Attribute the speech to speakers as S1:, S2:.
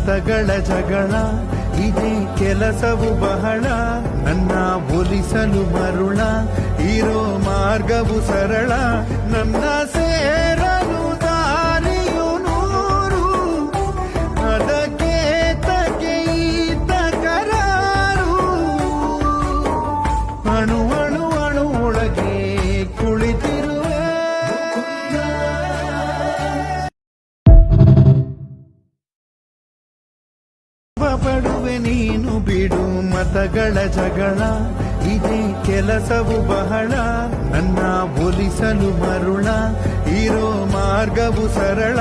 S1: ಮತಗಳ ಜಗಳ ಇದೇ ಕೆಲಸವು ಬಹಳ ನನ್ನ ಒಲಿಸಲು ಮರುಳ ಇರೋ ಮಾರ್ಗವು ಸರಳ ನನ್ನ ಸೇರಲು ದಾರಿಯು ನೂರು ಅದಕ್ಕೆ ತಗೆಯಿತ ಕರಾರು ಅಣು ಅಣು ಅಣು ಒಳಗೆ ಕುಳಿತಿರುವೆ ಪಡುವೆ ನೀನು ಬಿಡು ಮತಗಳ ಜಗಳ ಇದೇ ಕೆಲಸವು ಬಹಳ ನನ್ನ ಒಲಿಸಲು ಮರುಳ ಇರೋ ಮಾರ್ಗವು ಸರಳ